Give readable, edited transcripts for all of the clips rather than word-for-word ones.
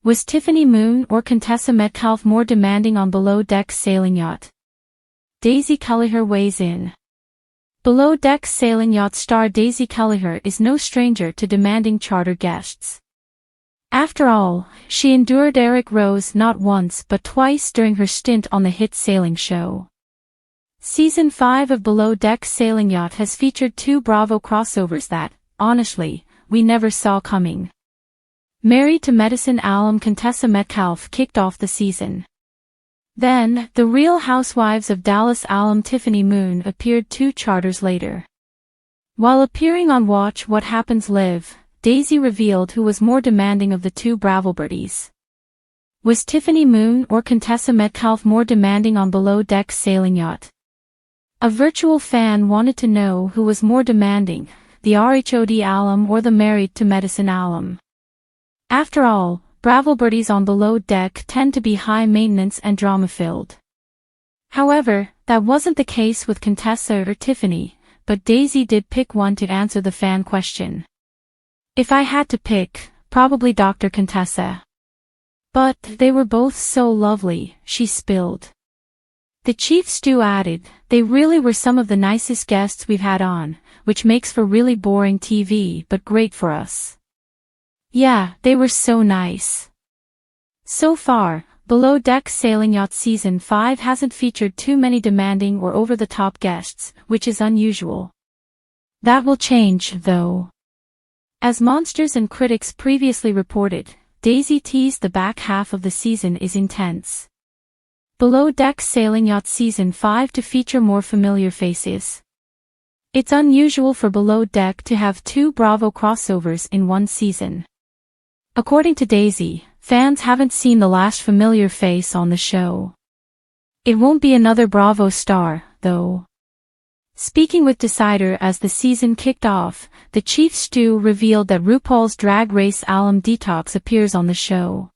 Was Tiffany Moon or Contessa Metcalfe more demanding on Below Deck's sailing yacht? Daisy Kelliher weighs in. Below Deck's sailing yacht star Daisy Kelliher is no stranger to demanding charter guests. After all, she endured Eric Rose not once but twice during her stint on the hit sailing show. Season 5 of Below Deck's sailing yacht has featured 2 Bravo crossovers that, honestly, we never saw coming. Married to Medicine alum Contessa Metcalfe kicked off the season. Then, the Real Housewives of Dallas alum Tiffany Moon appeared 2 charters later. While appearing on Watch What Happens Live, Daisy revealed who was more demanding of the 2 Bravo birdies. Was Tiffany Moon or Contessa Metcalfe more demanding on Below Deck's sailing yacht? A virtual fan wanted to know who was more demanding, the RHOD alum or the Married to Medicine alum. After all, Bravo birdies on Below Deck tend to be high maintenance and drama-filled. However, that wasn't the case with Contessa or Tiffany, but Daisy did pick one to answer the fan question. If I had to pick, probably Dr. Contessa. But they were both so lovely, she spilled. The chief stew added, they really were some of the nicest guests we've had on, which makes for really boring TV but great for us. Yeah, they were so nice. So far, Below Deck's sailing yacht season 5 hasn't featured too many demanding or over-the-top guests, which is unusual. That will change, though. As Monsters and critics previously reported, Daisy teased the back half of the season is intense. Below Deck's sailing yacht season 5 to feature more familiar faces. It's unusual for Below Deck to have 2 Bravo crossovers in one season. According to Daisy, fans haven't seen the last familiar face on the show. It won't be another Bravo star, though. Speaking with Decider as the season kicked off, the chief stew revealed that RuPaul's Drag Race alum Detox appears on the show.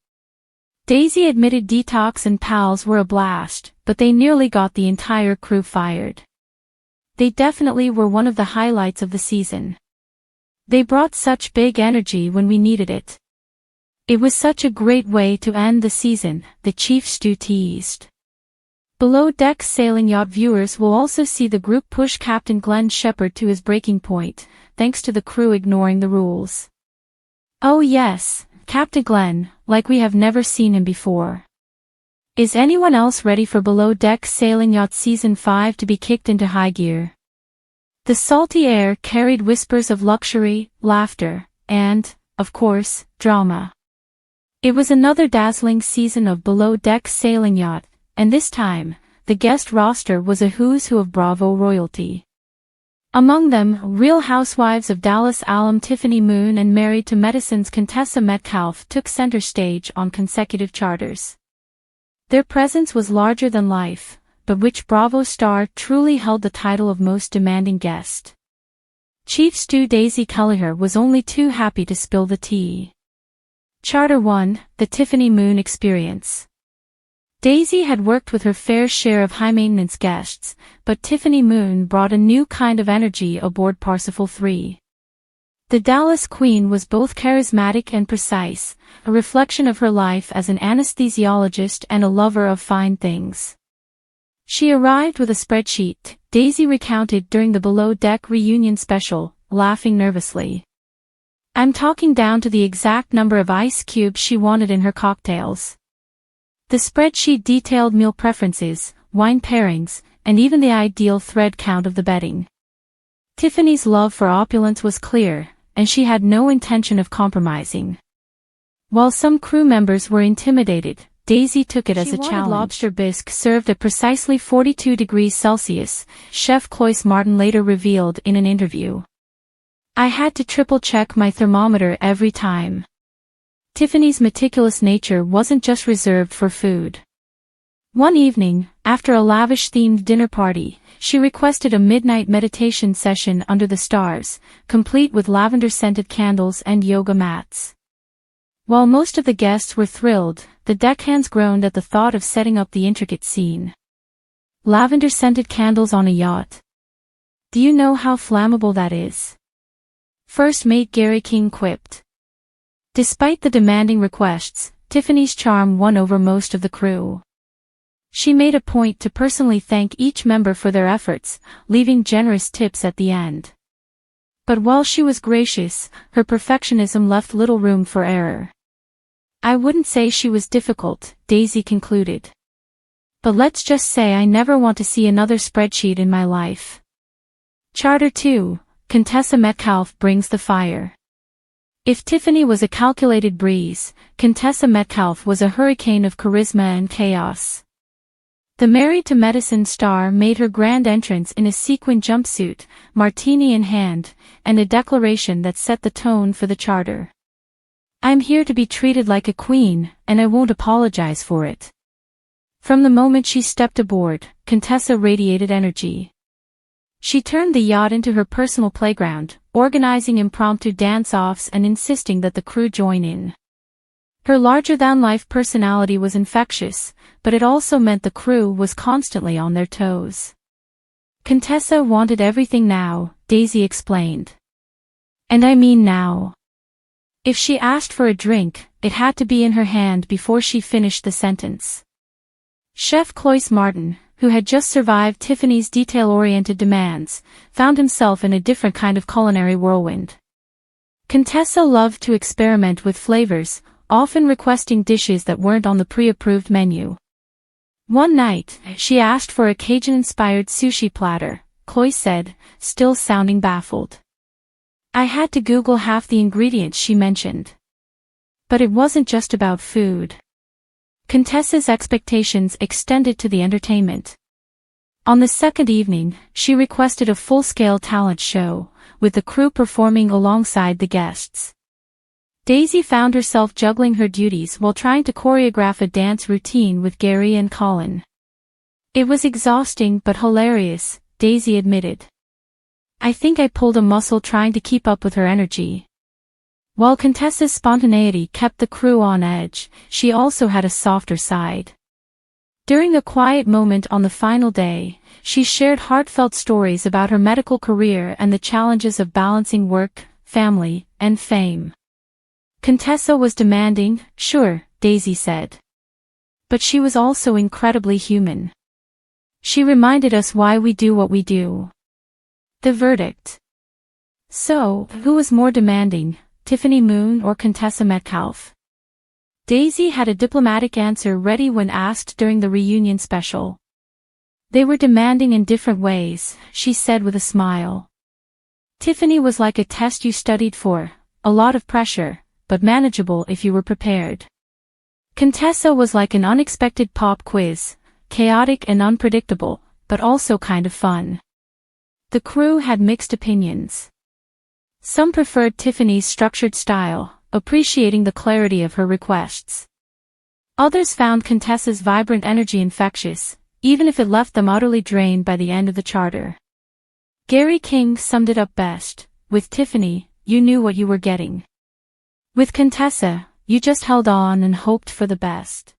Daisy admitted Detox and pals were a blast, but they nearly got the entire crew fired. They definitely were one of the highlights of the season. They brought such big energy when we needed it. It was such a great way to end the season, the chief stew teased. Below Deck's sailing yacht viewers will also see the group push Captain Glenn Shepherd to his breaking point, thanks to the crew ignoring the rules. Oh yes, Captain Glenn, like we have never seen him before. Is anyone else ready for Below Deck's sailing yacht season 5 to be kicked into high gear? The salty air carried whispers of luxury, laughter, and, of course, drama. It was another dazzling season of Below Deck's sailing yacht, and this time, the guest roster was a who's who of Bravo royalty. Among them, Real Housewives of Dallas alum Tiffany Moon and Married to Medicine's Contessa Metcalfe took center stage on consecutive charters. Their presence was larger than life, but which Bravo star truly held the title of most demanding guest? Chief stew Daisy Kelliher was only too happy to spill the tea. Charter 1, The Tiffany Moon Experience. Daisy had worked with her fair share of high-maintenance guests, but Tiffany Moon brought a new kind of energy aboard Parsifal 3. The Dallas Queen was both charismatic and precise, a reflection of her life as an anesthesiologist and a lover of fine things. She arrived with a spreadsheet, Daisy recounted during the Below Deck reunion special, laughing nervously. I'm talking down to the exact number of ice cubes she wanted in her cocktails. The spreadsheet detailed meal preferences, wine pairings, and even the ideal thread count of the bedding. Tiffany's love for opulence was clear, and she had no intention of compromising. While some crew members were intimidated, Daisy took it as a challenge. Lobster bisque served at precisely 42 degrees Celsius, Chef Cloyce Martin later revealed in an interview. I had to triple-check my thermometer every time. Tiffany's meticulous nature wasn't just reserved for food. One evening, after a lavish-themed dinner party, she requested a midnight meditation session under the stars, complete with lavender-scented candles and yoga mats. While most of the guests were thrilled, the deckhands groaned at the thought of setting up the intricate scene. Lavender-scented candles on a yacht. Do you know how flammable that is? First Mate Gary King quipped. Despite the demanding requests, Tiffany's charm won over most of the crew. She made a point to personally thank each member for their efforts, leaving generous tips at the end. But while she was gracious, her perfectionism left little room for error. I wouldn't say she was difficult, Daisy concluded. But let's just say I never want to see another spreadsheet in my life. Charter 2, Contessa Metcalfe brings the fire. If Tiffany was a calculated breeze, Contessa Metcalfe was a hurricane of charisma and chaos. The Married to Medicine star made her grand entrance in a sequin jumpsuit, martini in hand, and a declaration that set the tone for the charter. "I'm here to be treated like a queen, and I won't apologize for it." From the moment she stepped aboard, Contessa radiated energy. She turned the yacht into her personal playground, organizing impromptu dance-offs and insisting that the crew join in. Her larger-than-life personality was infectious, but it also meant the crew was constantly on their toes. Contessa wanted everything now, Daisy explained. And I mean now. If she asked for a drink, it had to be in her hand before she finished the sentence. Chef Clois Martin, who had just survived Tiffany's detail-oriented demands, found himself in a different kind of culinary whirlwind. Contessa loved to experiment with flavors, often requesting dishes that weren't on the pre-approved menu. One night, she asked for a Cajun-inspired sushi platter, Clois said, still sounding baffled. "I had to Google half the ingredients," she mentioned. But it wasn't just about food. Contessa's expectations extended to the entertainment. On the second evening, she requested a full-scale talent show, with the crew performing alongside the guests. Daisy found herself juggling her duties while trying to choreograph a dance routine with Gary and Colin. It was exhausting but hilarious, Daisy admitted. "I think I pulled a muscle trying to keep up with her energy." While Contessa's spontaneity kept the crew on edge, she also had a softer side. During a quiet moment on the final day, she shared heartfelt stories about her medical career and the challenges of balancing work, family, and fame. Contessa was demanding, sure, Daisy said. But she was also incredibly human. She reminded us why we do what we do. The verdict. So, who was more demanding, Tiffany Moon or Contessa Metcalfe? Daisy had a diplomatic answer ready when asked during the reunion special. "They were demanding in different ways," she said with a smile. "Tiffany was like a test you studied for, a lot of pressure, but manageable if you were prepared. Contessa was like an unexpected pop quiz, chaotic and unpredictable, but also kind of fun." The crew had mixed opinions. Some preferred Tiffany's structured style, appreciating the clarity of her requests. Others found Contessa's vibrant energy infectious, even if it left them utterly drained by the end of the charter. Gary King summed it up best: "With Tiffany, you knew what you were getting. With Contessa, you just held on and hoped for the best."